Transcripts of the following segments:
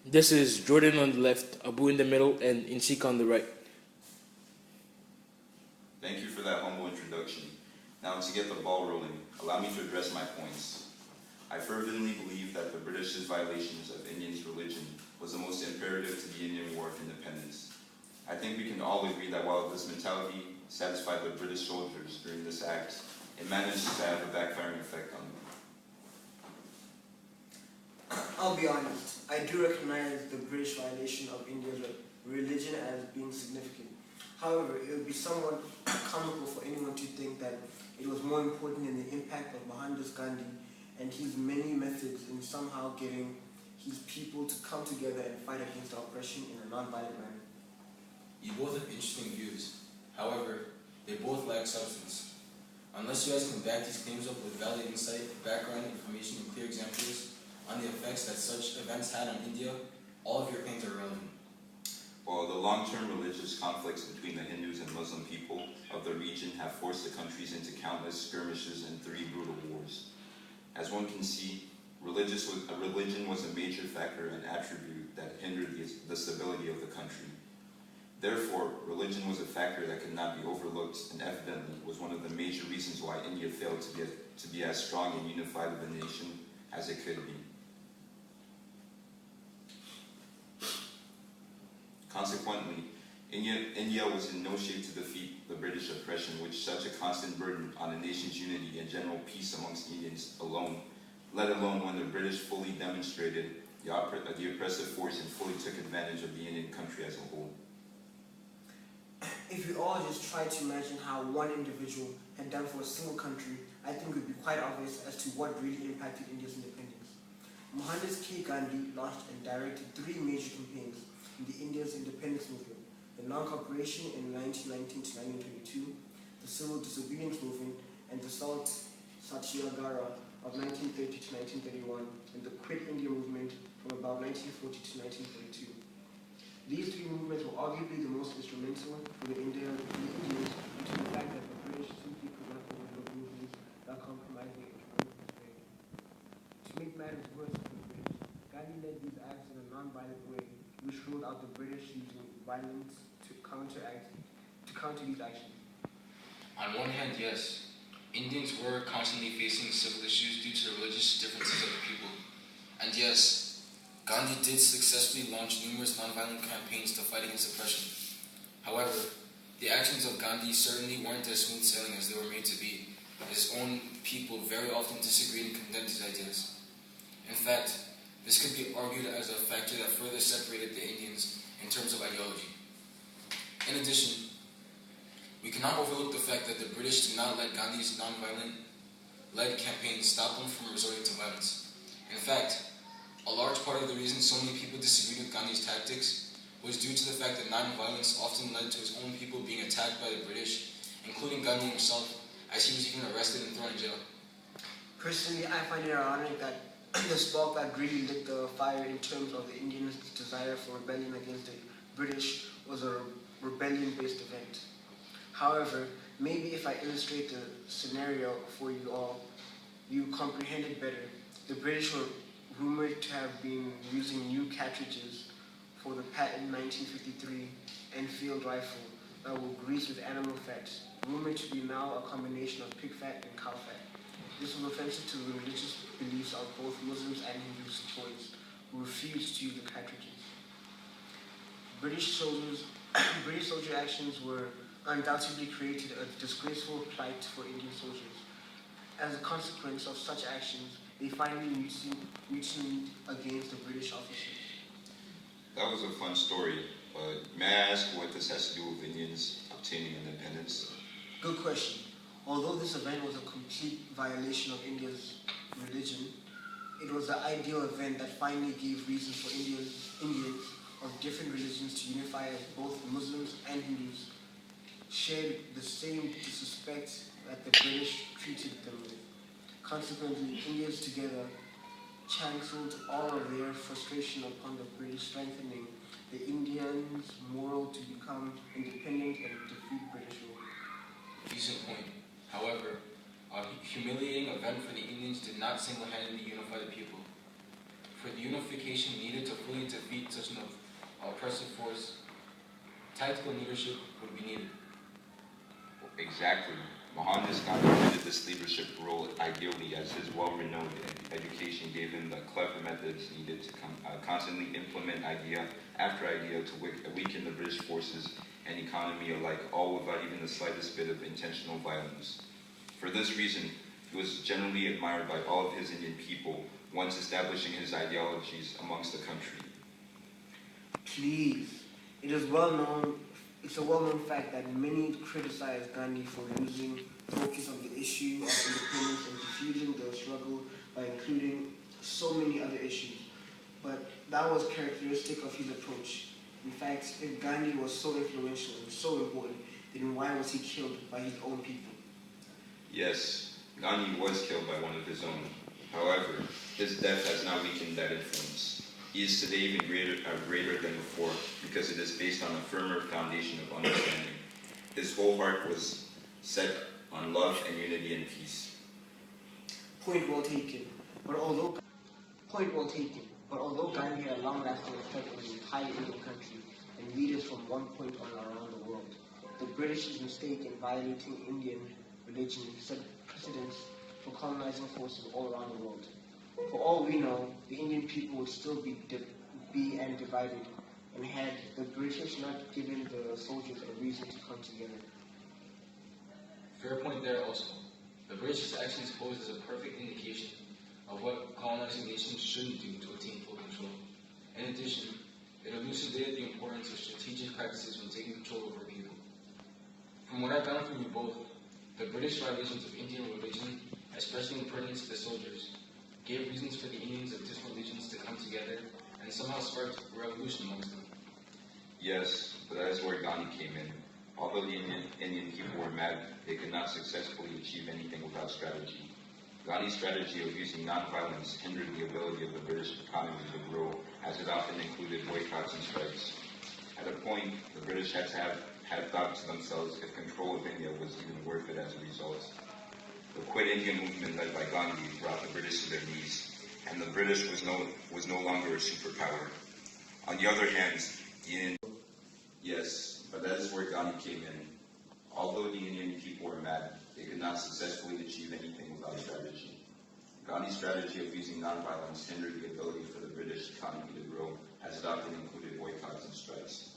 This is Jordan on the left, Abu in the middle, and Insika on the right. Thank you for that humble introduction. Now, to get the ball rolling, allow me to address my points. I fervently believe that the British's violations of Indians' religion was the most imperative to the Indian War of Independence. I think we can all agree that while this mentality satisfied the British soldiers during this act, it managed to have a backfiring effect on them. I'll be honest, I do recognize the British violation of India's religion as being significant. However, it would be somewhat comical for anyone to think that it was more important than the impact of Mohandas Gandhi and his many methods in somehow getting his people to come together and fight against oppression in a non-violent manner. You both have interesting views. However, they both lack substance. Unless you guys can back these claims up with valid insight, background information, and clear examples on the effects that such events had on India, all of your claims are irrelevant. While the long-term religious conflicts between the Hindus and Muslim people of the region have forced the countries into countless skirmishes and 3 brutal wars. As one can see, religion was a major factor and attribute that hindered the stability of the country. Therefore, religion was a factor that could not be overlooked and evidently was one of the major reasons why India failed to be as strong and unified of a nation as it could be. Consequently, India was in no shape to defeat the British oppression, which such a constant burden on a nation's unity and general peace amongst Indians alone, let alone when the British fully demonstrated the oppressive force and fully took advantage of the Indian country as a whole. If we all just try to imagine how one individual had done for a single country, I think it would be quite obvious as to what really impacted India's independence. Mohandas Gandhi launched and directed 3 major campaigns in the India's independence movement: the non-cooperation in 1919 to 1922, the civil disobedience movement, and the Salt Satyagraha of 1930 to 1931, and the Quit India movement from about 1940 to 1942. These 3 movements were arguably the most instrumental for the Indians due to the fact that the British simply could not overlook movements that compromised their economic prosperity. To make matters worse for the British, Gandhi led these acts in a non-violent way, which ruled out the British using violence to counter these actions. On one hand, yes, Indians were constantly facing civil issues due to the religious differences of the people. And yes, Gandhi did successfully launch numerous nonviolent campaigns to fight against oppression. However, the actions of Gandhi certainly weren't as smooth sailing as they were made to be, as his own people very often disagreed and condemned his ideas. In fact, this could be argued as a factor that further separated the Indians in terms of ideology. In addition, we cannot overlook the fact that the British did not let Gandhi's non-violent-led campaigns stop them from resorting to violence. In fact, a large part of the reason so many people disagreed with Gandhi's tactics was due to the fact that non-violence often led to his own people being attacked by the British, including Gandhi himself, as he was even arrested and thrown in jail. Personally, I find it ironic that the spark that really lit the fire in terms of the Indians' desire for rebellion against the British was a rebellion-based event. However, maybe if I illustrate the scenario for you all, you comprehend it better. The British were rumored to have been using new cartridges for the patent 1953 Enfield rifle that were greased with animal fat, rumored to be now a combination of pig fat and cow fat. This was offensive to the religious beliefs of both Muslims and Hindu supporters who refused to use the cartridges. British soldier actions were undoubtedly created a disgraceful plight for Indian soldiers. As a consequence of such actions, they finally mutinied against the British officers. That was a fun story, but may I ask what this has to do with Indians obtaining independence? Good question. Although this event was a complete violation of India's religion, it was the ideal event that finally gave reasons for Indians of different religions to unify as both Muslims and Hindus shared the same disrespect that the British treated them with. Consequently, Indians together channeled all of their frustration upon the British, strengthening the Indians' morale to become independent and defeat British rule. Decent point. However, a humiliating event for the Indians did not single-handedly unify the people. For the unification needed to fully defeat such an oppressive force, tactical leadership would be needed. Exactly. Mohandas Gandhi fitted this leadership role ideally, as his well-renowned education gave him the clever methods needed to constantly implement idea after idea to weaken the British forces and economy alike, all without even the slightest bit of intentional violence. For this reason, he was generally admired by all of his Indian people, once establishing his ideologies amongst the country. Please, it's a well-known fact that many criticize Gandhi for losing focus on the issue of independence and diffusing the struggle by including so many other issues. But that was characteristic of his approach. In fact, if Gandhi was so influential and so important, then why was he killed by his own people? Yes, Gandhi was killed by one of his own. However, his death has not weakened that influence. He is today even greater than before because it is based on a firmer foundation of understanding. His whole heart was set on love and unity and peace. Point well taken. But although Gandhi had a long-lasting effect on the entire Indian country and leaders from one point on around the world, the British's mistake in violating Indian religion set precedents for colonizing forces all around the world. For all we know, the Indian people would still be divided, and had the British not given the soldiers a reason to come together. Fair point there also. The British actions pose as a perfect indication of what colonizing nations shouldn't do to attain full control. In addition, it elucidated the importance of strategic practices when taking control over people. From what I found from you both, the British violations of Indian religion, especially in pertinence to the soldiers, gave reasons for the Indians of different religions to come together and somehow sparked a revolution amongst them. Yes, but that is where Gandhi came in. Although the Indian people were mad, they could not successfully achieve anything without strategy. Gandhi's strategy of using nonviolence hindered the ability of the British economy to grow, as it often included boycotts and strikes. At a point, the British had thought to themselves if control of India was even worth it as a result. The Quit India movement led by Gandhi brought the British to their knees, and the British was no longer a superpower. On the other hand, yes, but that is where Gandhi came in. Although the Indian people were mad, they could not successfully achieve anything without strategy. Gandhi's strategy of using nonviolence hindered the ability for the British economy to grow, as it often included boycotts and strikes.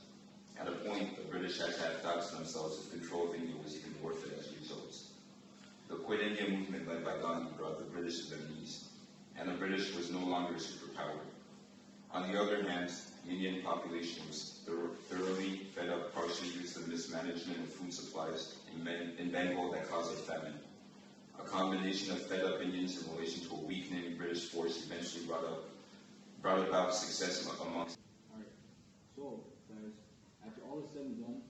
At a point, the British had thought to themselves if control of India was even worth it as a result. The Quit India movement led by Gandhi brought the British to their knees, and the British was no longer a superpower. On the other hand, the Indian population was thoroughly fed up, partially due to the mismanagement of food supplies in Bengal that caused a famine. A combination of fed-up Indians in relation to a weakening British force eventually brought about success amongst. Alright, so guys, after all is said and done,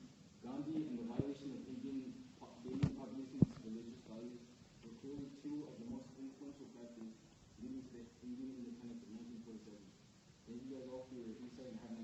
Gandhi and the violation of Indian population's religious values were clearly two of the most influential factors leading to the Indian independence of 1947. Thank you guys all for your insight and have a nice